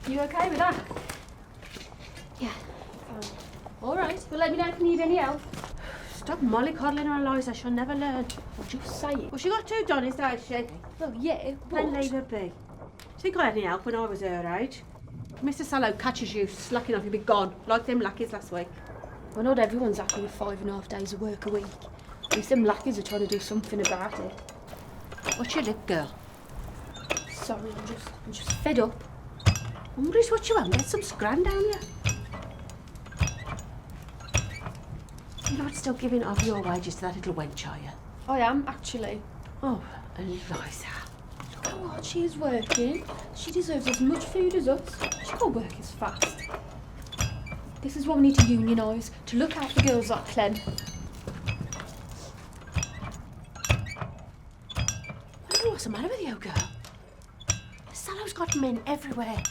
You okay with that? Yeah, fine. All right. Well, let me know if you need any help. Stop mollycoddling her, Eliza. She'll never learn. I'll just say it. Well, she got 2 Donnies, has she? Well, yeah, Then but... leave her be. Do you think I had any help when I was her age? Mr. Sallow catches you slacking off, you'll be gone, like them lackeys last week. Well, not everyone's happy with 5.5 days of work a week. At least them lackeys are trying to do something about it. What's your lip, girl? Sorry, I'm just fed up. I wonder what you want. Get some scran down here. You're not still giving off your wages to that little wench, are you? I am, actually. Oh, Eliza. Look how hard she is working. She deserves as much food as us. She can't work as fast. This is what we need to unionise, to look out for girls like Clem. I don't know what's the matter with you, girl. The Sallow's got men everywhere.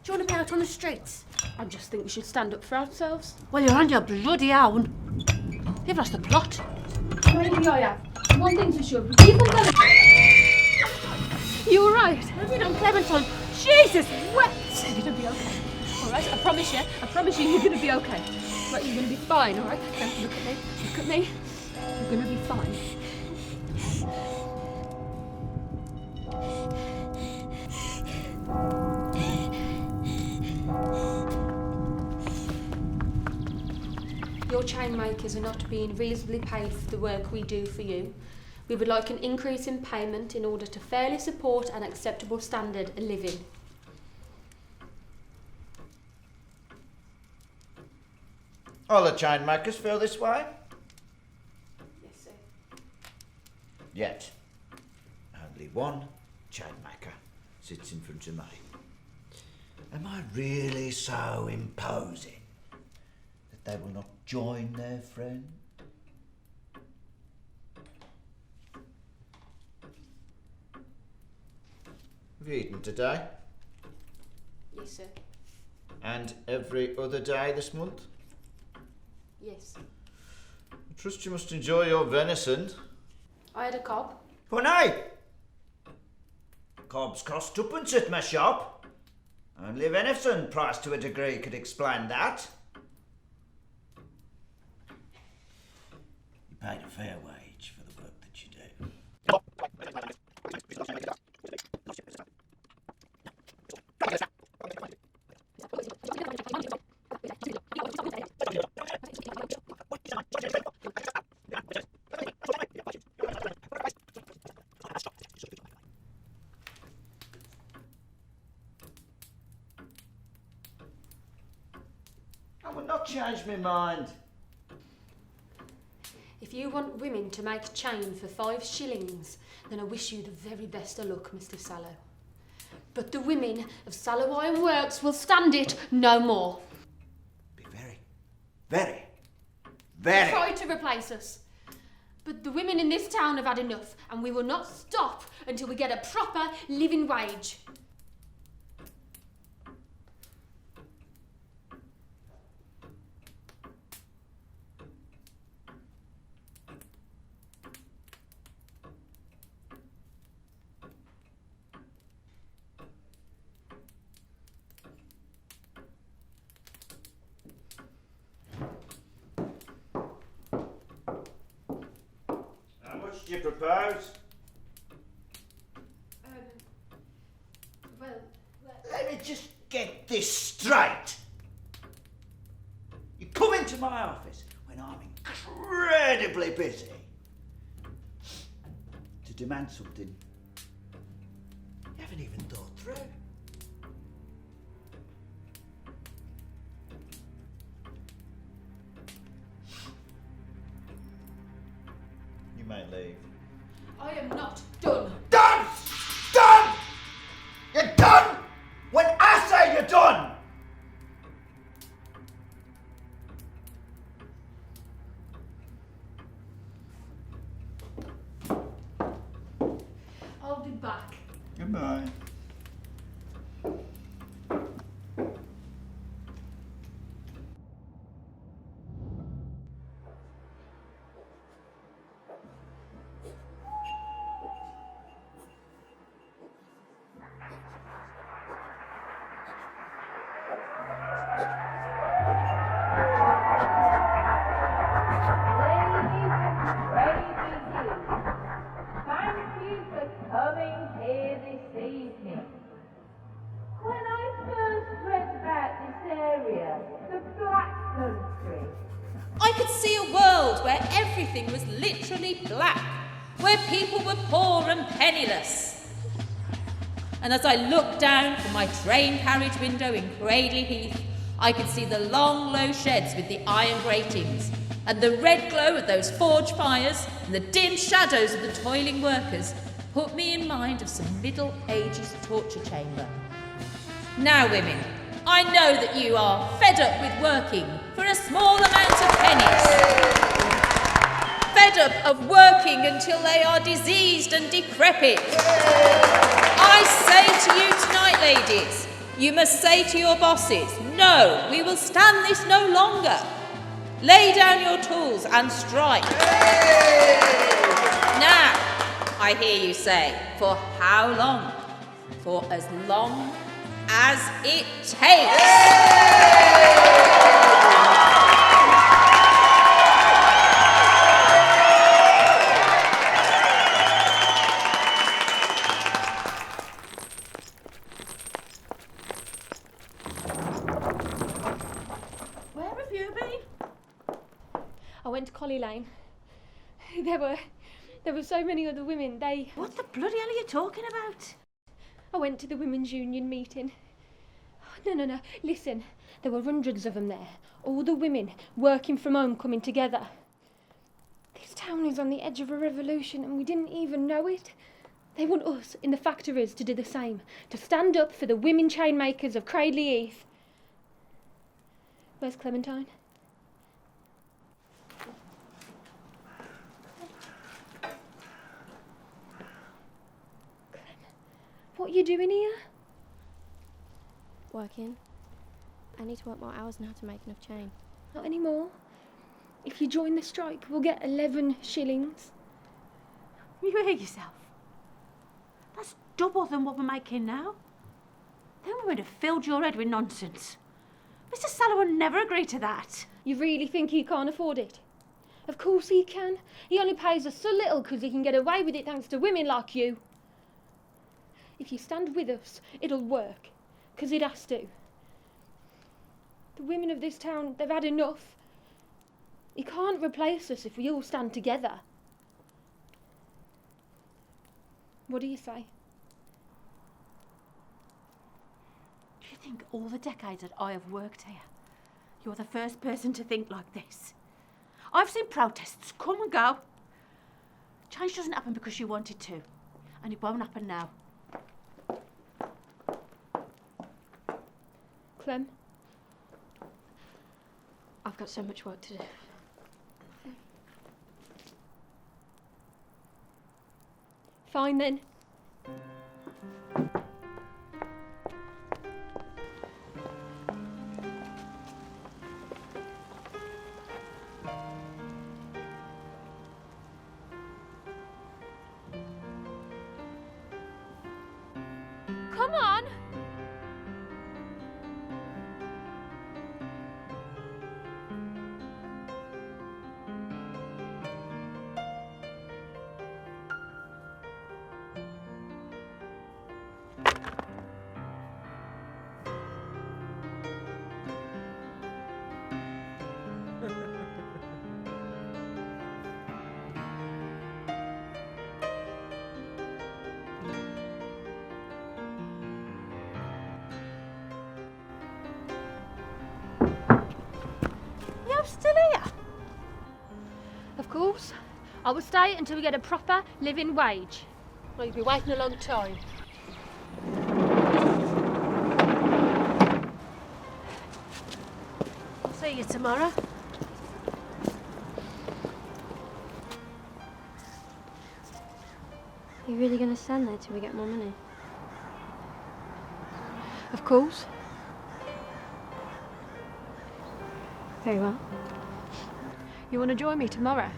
Do you want to be out on the streets? I just think we should stand up for ourselves. Well, you're on your bloody own. You've lost the plot. Maybe I have. One thing's for sure, people gonna... You were right. I've been on Clementine. Jesus, wept. You're gonna be okay. All right, I promise you, you're gonna be okay. Right, you're gonna be fine, all right? Now, look at me. You're gonna be fine. Your chain makers are not being reasonably paid for the work we do for you. We would like an increase in payment in order to fairly support an acceptable standard of living. All the chain makers feel this way? Yes, sir. Yet, only one chain maker sits in front of me. Am I really so imposing that they will not join their friend? Have you eaten today? Yes, sir. And every other day this month? Yes. I trust you must enjoy your venison. I had a cob. Funny! Cobs cost 2pence at my shop. Only venison priced to a degree could explain that. You paid a fair wage for the work that you do. I will not change my mind. If you want women to make chain for 5 shillings, then I wish you the very best of luck, Mr. Sallow. But the women of Sallow Iron Works will stand it no more. Be very Try to replace us. But the women in this town have had enough, and we will not stop until we get a proper living wage. How much do you propose? Well... Let me just get this straight. You come into my office when I'm incredibly busy to demand something you haven't even thought through. You may leave. I am not done. Done! Done! You're done when I say you're done! I'll be back. Goodbye. where everything was literally black, where people were poor and penniless. And as I looked down from my train carriage window in Cradley Heath, I could see the long, low sheds with the iron gratings, and the red glow of those forge fires, and the dim shadows of the toiling workers put me in mind of some Middle Ages torture chamber. Now, women, I know that you are fed up with working for a small amount of pennies. Fed up of working until they are diseased and decrepit. I say to you tonight, ladies, you must say to your bosses, no, we will stand this no longer. Lay down your tools and strike. Now, I hear you say, for how long? For as long as it takes. Where have you been? I went to Collie Lane. There were so many other women. What the bloody hell are you talking about? I went to the women's union meeting. No. Listen, there were hundreds of them there. All the women working from home coming together. This town is on the edge of a revolution and we didn't even know it. They want us in the factories to do the same, to stand up for the women chain makers of Cradley Heath. Where's Clementine? What are you doing here? Working. I need to work more hours now to make enough chain. Not anymore. If you join the strike, we'll get 11 shillings. You hear yourself? That's double than what we're making now. Then we would have filled your head with nonsense. Mr. Sallow would never agree to that. You really think he can't afford it? Of course he can. He only pays us so little because he can get away with it thanks to women like you. If you stand with us, it'll work, because it has to. The women of this town, they've had enough. He can't replace us if we all stand together. What do you say? Do you think all the decades that I have worked here, you're the first person to think like this? I've seen protests come and go. Change doesn't happen because you want it to, and it won't happen now. Clem? I've got so much work to do. Fine then. Come on! You're still here? Of course. I will stay until we get a proper living wage. Well, you'll be waiting a long time. I'll see you tomorrow. Are you really going to stand there till we get more money? Of course. Very well. You want to join me tomorrow?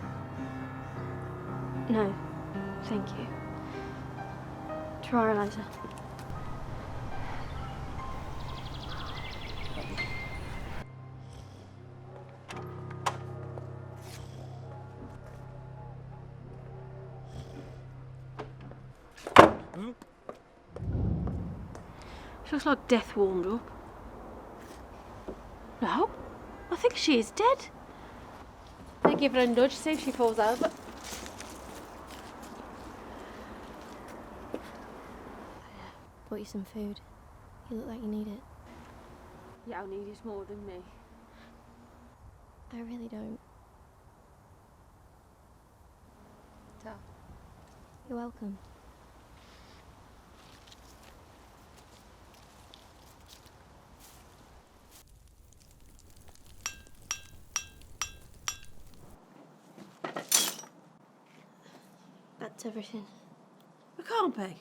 No, thank you. Try, Eliza. She looks like death warmed up. No, I think she is dead. They give her a nudge, see if she falls over. Bought you some food. You look like you need it. You don't need it more than me. I really don't. So, You're welcome. That's everything. it can't be.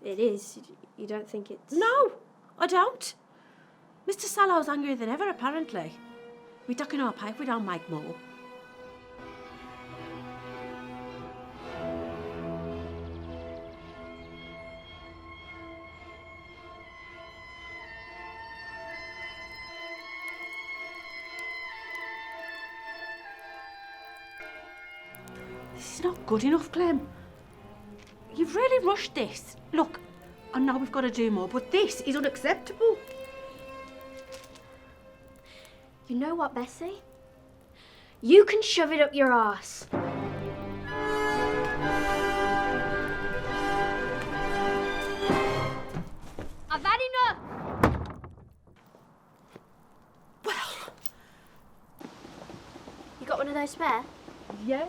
It is. You don't think it's... No, I don't. Mr. Sallow's angrier than ever, apparently. We duck in our pay if we don't make more. This is not good enough, Clem. You've really rushed this. Look, I know we've got to do more, but this is unacceptable. You know what, Bessie? You can shove it up your arse. I've had enough! Well, You got one of those spare? Yeah,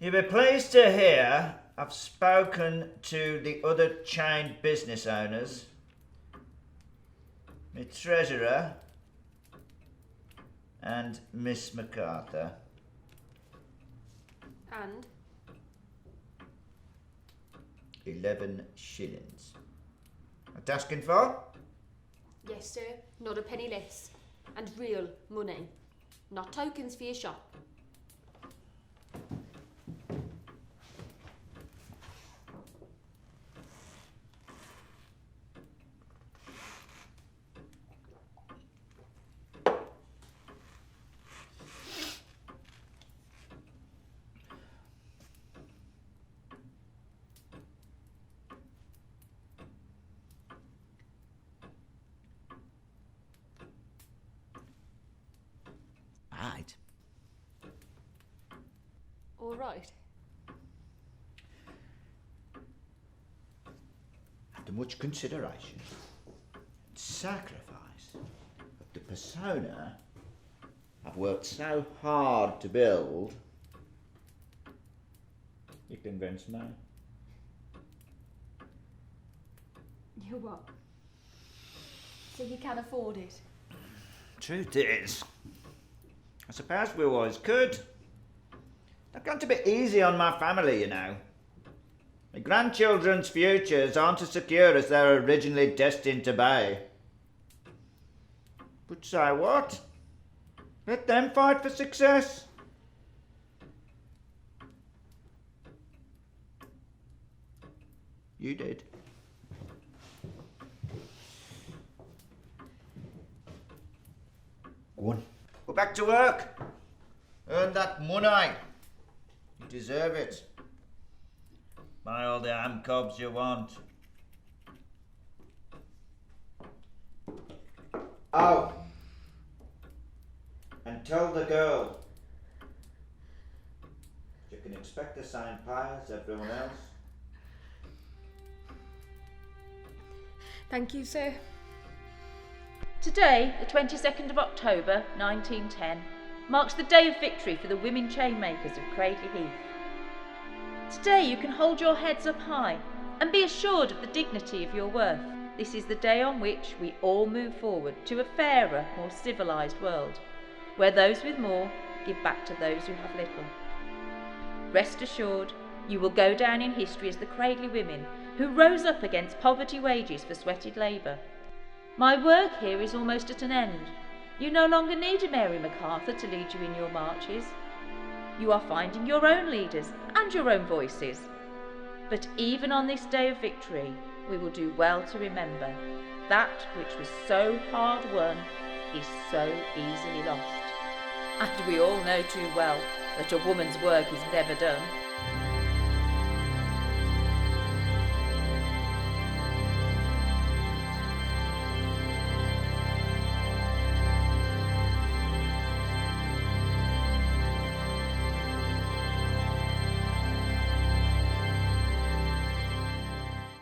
You'll be pleased to hear I've spoken to the other chain business owners, my treasurer, and Miss MacArthur. and 11 shillings. What asking for? yes, sir, not a penny less, and real money, not tokens for your shop. Right. All right. After much consideration and sacrifice of the persona I've worked so hard to build, you convinced me. You what? So you can afford it? Truth is, I suppose we always could. I've got to be easy on my family, you know. My grandchildren's futures aren't as secure as they were originally destined to be. But so what? Let them fight for success. You did. Go on. Go back to work. Earn that money. You deserve it. Buy all the ham cobs you want. Oh, and tell the girl you can expect the same pie as everyone else. Thank you, sir. Today, the 22nd of October 1910, marks the day of victory for the women chainmakers of Cradley Heath. Today you can hold your heads up high and be assured of the dignity of your worth. This is the day on which we all move forward to a fairer, more civilised world, where those with more give back to those who have little. Rest assured, you will go down in history as the Cradley women who rose up against poverty wages for sweated labour. My work here is almost at an end. You no longer need a Mary MacArthur to lead you in your marches. You are finding your own leaders and your own voices. But even on this day of victory, we will do well to remember that which was so hard won is so easily lost. And we all know too well that a woman's work is never done.